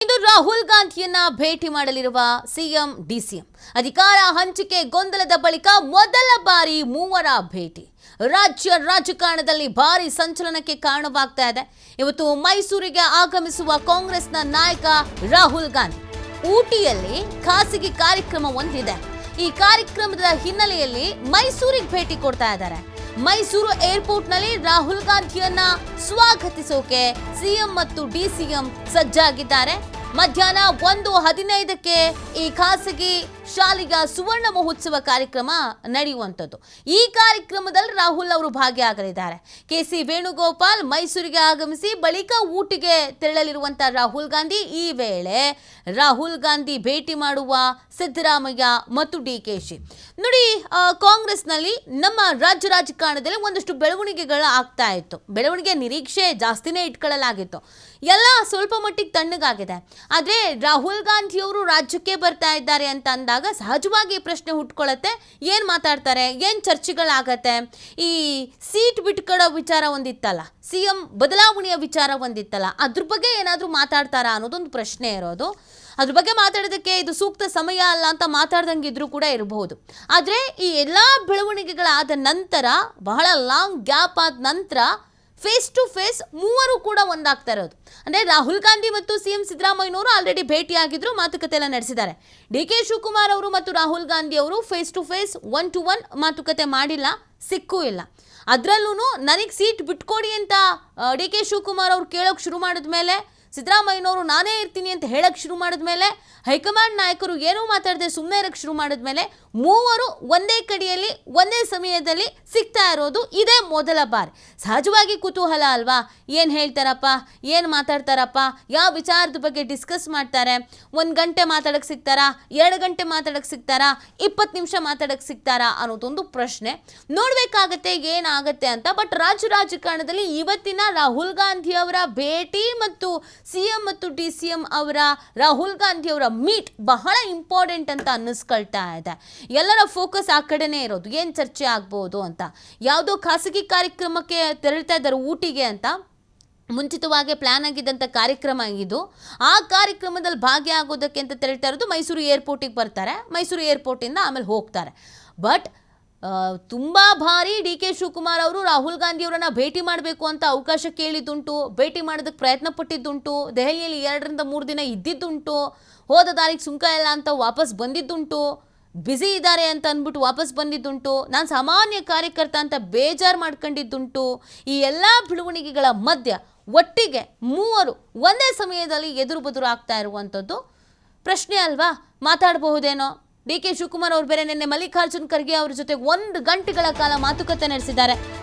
ಇಂದು ರಾಹುಲ್ ಗಾಂಧಿಯನ್ನ ಭೇಟಿ ಮಾಡಲಿರುವ CM DCM ಅಧಿಕಾರ ಹಂಚಿಕೆ ಗೊಂದಲದ ಬಳಿಕ ಮೊದಲ ಬಾರಿ ಮೂವರ ಭೇಟಿ ರಾಜ್ಯ ರಾಜಕಾರಣದಲ್ಲಿ ಭಾರಿ ಸಂಚಲನಕ್ಕೆ ಕಾರಣವಾಗ್ತಾ ಇದೆ. ಇವತ್ತು ಮೈಸೂರಿಗೆ ಆಗಮಿಸುವ ಕಾಂಗ್ರೆಸ್ನ ನಾಯಕ ರಾಹುಲ್ ಗಾಂಧಿ ಊಟಿಯಲ್ಲಿ ಖಾಸಗಿ ಕಾರ್ಯಕ್ರಮ ಒಂದಿದೆ. ಈ ಕಾರ್ಯಕ್ರಮದ ಹಿನ್ನೆಲೆಯಲ್ಲಿ ಮೈಸೂರಿಗೆ ಭೇಟಿ ಕೊಡ್ತಾ ಇದ್ದಾರೆ. ಮೈಸೂರು ಏರ್ಪೋರ್ಟ್ನಲ್ಲಿ ರಾಹುಲ್ ಗಾಂಧಿಯನ್ನ ಸ್ವಾಗತಿಸೋಕೆ ಸಿಎಂ ಮತ್ತು ಡಿಸಿಎಂ ಸಜ್ಜಾಗಿದ್ದಾರೆ. ಮಧ್ಯಾಹ್ನ 1:15ಕ್ಕೆ ಈ ಖಾಸಗಿ ಶಾಲೆಯ ಸುವರ್ಣ ಮಹೋತ್ಸವ ಕಾರ್ಯಕ್ರಮ ನಡೆಯುವಂಥದ್ದು. ಈ ಕಾರ್ಯಕ್ರಮದಲ್ಲಿ ರಾಹುಲ್ ಅವರು ಭಾಗಿಯಾಗಲಿದ್ದಾರೆ. ಕೆಸಿ ವೇಣುಗೋಪಾಲ್ ಮೈಸೂರಿಗೆ ಆಗಮಿಸಿ ಬಳಿಕ ಊಟಿಗೆ ತೆರಳಲಿರುವಂತಹ ರಾಹುಲ್ ಗಾಂಧಿ ಈ ವೇಳೆ ರಾಹುಲ್ ಗಾಂಧಿ ಭೇಟಿ ಮಾಡುವ ಸಿದ್ದರಾಮಯ್ಯ ಮತ್ತು ಡಿಕೆಶಿ. ನೋಡಿ, ಕಾಂಗ್ರೆಸ್ನಲ್ಲಿ ನಮ್ಮ ರಾಜ್ಯ ರಾಜಕಾರಣದಲ್ಲಿ ಒಂದಷ್ಟು ಬೆಳವಣಿಗೆಗಳು ಆಗ್ತಾ ಇತ್ತು. ಬೆಳವಣಿಗೆ ನಿರೀಕ್ಷೆ ಜಾಸ್ತಿನೇ ಇಟ್ಕೊಳ್ಳಲಾಗಿತ್ತು. ಎಲ್ಲ ಸ್ವಲ್ಪ ಮಟ್ಟಿಗೆ ತಣ್ಣಗಾಗಿದೆ. ಆದರೆ ರಾಹುಲ್ ಗಾಂಧಿಯವರು ರಾಜ್ಯಕ್ಕೆ ಬರ್ತಾ ಇದ್ದಾರೆ ಅಂತ ಅಂದಾಗ ಸಹಜವಾಗಿ ಪ್ರಶ್ನೆ ಹುಟ್ಕೊಳ್ಳುತ್ತೆ, ಏನು ಮಾತಾಡ್ತಾರೆ, ಏನು ಚರ್ಚೆಗಳಾಗತ್ತೆ. ಈ ಸೀಟ್ ಬಿಟ್ಕೊಡೋ ವಿಚಾರ ಒಂದಿತ್ತಲ್ಲ, ಸಿಎಂ ಬದಲಾವಣೆಯ ವಿಚಾರ ಒಂದಿತ್ತಲ್ಲ, ಅದ್ರ ಬಗ್ಗೆ ಏನಾದರೂ ಮಾತಾಡ್ತಾರಾ ಅನ್ನೋದೊಂದು ಪ್ರಶ್ನೆ ಇರೋದು. ಅದ್ರ ಬಗ್ಗೆ ಮಾತಾಡೋದಕ್ಕೆ ಇದು ಸೂಕ್ತ ಸಮಯ ಅಲ್ಲ ಅಂತ ಮಾತಾಡ್ದಂಗಿದ್ರೂ ಕೂಡ ಇರಬಹುದು. ಆದರೆ ಈ ಎಲ್ಲ ಬೆಳವಣಿಗೆಗಳಾದ ನಂತರ, ಬಹಳ ಲಾಂಗ್ ಗ್ಯಾಪ್ ಆದ ನಂತರ ಫೇಸ್ ಟು ಫೇಸ್ ಮೂವರು ಕೂಡ ಒಂದಾಗ್ತಾ ಇರೋದು. ಅಂದರೆ ರಾಹುಲ್ ಗಾಂಧಿ ಮತ್ತು ಸಿಎಂ ಸಿದ್ದರಾಮಯ್ಯನವರು ಆಲ್ರೆಡಿ ಭೇಟಿಯಾಗಿದ್ರು, ಮಾತುಕತೆ ಎಲ್ಲ ನಡೆಸಿದ್ದಾರೆ. ಡಿ.ಕೆ. ಶಿವಕುಮಾರ್ ಅವರು ಮತ್ತು ರಾಹುಲ್ ಗಾಂಧಿ ಅವರು ಫೇಸ್ ಟು ಫೇಸ್ 1-to-1 ಮಾತುಕತೆ ಮಾಡಿಲ್ಲ, ಸಿಕ್ಕೂ ಇಲ್ಲ. ಅದರಲ್ಲೂ ನನಗೆ ಸೀಟ್ ಬಿಟ್ಕೊಡಿ ಅಂತ ಡಿ.ಕೆ. ಶಿವಕುಮಾರ್ ಅವರು ಕೇಳೋಕೆ ಶುರು ಮಾಡಿದ್ಮೇಲೆ, ಸಿದ್ದರಾಮಯ್ಯನವರು ನಾನೇ ಇರ್ತೀನಿ ಅಂತ ಹೇಳಕ್ಕೆ ಶುರು ಮಾಡಿದ್ಮೇಲೆ, ಹೈಕಮಾಂಡ್ ನಾಯಕರು ಏನೂ ಮಾತಾಡದೆ ಸುಮ್ಮನೆ ಇರೋಕ್ಕೆ ಶುರು ಮಾಡಿದ್ಮೇಲೆ ಮೂವರು ಒಂದೇ ಕಡೆಯಲ್ಲಿ ಒಂದೇ ಸಮಯದಲ್ಲಿ ಸಿಗ್ತಾ ಇರೋದು ಇದೇ ಮೊದಲ ಬಾರಿ. ಸಹಜವಾಗಿ ಕುತೂಹಲ ಅಲ್ವಾ, ಏನು ಹೇಳ್ತಾರಪ್ಪ, ಏನು ಮಾತಾಡ್ತಾರಪ್ಪ, ಯಾವ ವಿಚಾರದ ಬಗ್ಗೆ ಡಿಸ್ಕಸ್ ಮಾಡ್ತಾರೆ, 1 ಗಂಟೆ ಮಾತಾಡೋಕ್ಕೆ ಸಿಗ್ತಾರಾ, 2 ಗಂಟೆ ಮಾತಾಡೋಕ್ಕೆ ಸಿಗ್ತಾರಾ, 20 ನಿಮಿಷ ಮಾತಾಡೋಕ್ಕೆ ಸಿಗ್ತಾರಾ ಅನ್ನೋದೊಂದು ಪ್ರಶ್ನೆ. ನೋಡಬೇಕಾಗತ್ತೆ ಏನಾಗುತ್ತೆ ಅಂತ. ಬಟ್ ರಾಜಕಾರಣದಲ್ಲಿ ಇವತ್ತಿನ ರಾಹುಲ್ ಗಾಂಧಿ ಅವರ ಭೇಟಿ ಮತ್ತು ಸಿಎಂ ಮತ್ತು ಡಿಸಿಎಂ ಅವರ ರಾಹುಲ್ ಗಾಂಧಿ ಅವರ ಮೀಟ್ ಬಹಳ ಇಂಪಾರ್ಟೆಂಟ್ ಅಂತ ಅನ್ನಿಸ್ಕೊಳ್ತಾ ಇದೆ. ಎಲ್ಲರ ಫೋಕಸ್ ಆ ಕಡೆನೇ ಇರೋದು, ಏನು ಚರ್ಚೆ ಆಗ್ಬೋದು ಅಂತ. ಯಾವುದೋ ಖಾಸಗಿ ಕಾರ್ಯಕ್ರಮಕ್ಕೆ ತೆರಳ್ತಾ ಇದ್ದಾರೆ ಊಟಿಗೆ ಅಂತ, ಮುಂಚಿತವಾಗಿ ಪ್ಲಾನ್ ಆಗಿದ್ದಂಥ ಕಾರ್ಯಕ್ರಮ ಇದು. ಆ ಕಾರ್ಯಕ್ರಮದಲ್ಲಿ ಭಾಗಿಯಾಗೋದಕ್ಕೆ ಅಂತ ತೆರಳ್ತಾ ಇರೋದು ಮೈಸೂರು ಏರ್ಪೋರ್ಟಿಗೆ ಬರ್ತಾರೆ. ಮೈಸೂರು ಏರ್ಪೋರ್ಟಿಂದ ಆಮೇಲೆ ಹೋಗ್ತಾರೆ. ಬಟ್ ತುಂಬ ಬಾರಿ ಡಿ.ಕೆ. ಶಿವಕುಮಾರ್ ಅವರು ರಾಹುಲ್ ಗಾಂಧಿ ಅವರನ್ನ ಭೇಟಿ ಮಾಡಬೇಕು ಅಂತ ಅವಕಾಶ ಕೇಳಿದ್ದುಂಟು, ಭೇಟಿ ಮಾಡೋದಕ್ಕೆ ಪ್ರಯತ್ನ ಪಟ್ಟಿದ್ದುಂಟು, ದೆಹಲಿಯಲ್ಲಿ 2-3 ದಿನ ಇದ್ದಿದ್ದುಂಟು, ಹೋದ ದಾರಿಗೆ ಸುಂಕ ಇಲ್ಲ ಅಂತ ವಾಪಸ್ ಬಂದಿದ್ದುಂಟು, ಬ್ಯುಸಿ ಇದ್ದಾರೆ ಅಂತ ಅಂದ್ಬಿಟ್ಟು ವಾಪಸ್ ಬಂದಿದ್ದುಂಟು, ನಾನು ಸಾಮಾನ್ಯ ಕಾರ್ಯಕರ್ತ ಅಂತ ಬೇಜಾರು ಮಾಡ್ಕೊಂಡಿದ್ದುಂಟು. ಈ ಎಲ್ಲ ಬೆಳವಣಿಗೆಗಳ ಮಧ್ಯ ಒಟ್ಟಿಗೆ ಮೂವರು ಒಂದೇ ಸಮಯದಲ್ಲಿ ಎದುರು ಬದುರು ಆಗ್ತಾ ಇರುವಂಥದ್ದು ಪ್ರಶ್ನೆ ಅಲ್ವಾ. ಮಾತಾಡಬಹುದೇನೋ. ಡಿ.ಕೆ. ಶಿವಕುಮಾರ್ ಅವರು ಬೇರೆ ನಿನ್ನೆ ಮಲ್ಲಿಕಾರ್ಜುನ್ ಖರ್ಗೆ ಅವ್ರ ಜೊತೆ 1 ಗಂಟೆಗಳ ಕಾಲ ಮಾತುಕತೆ ನಡೆಸಿದ್ದಾರೆ.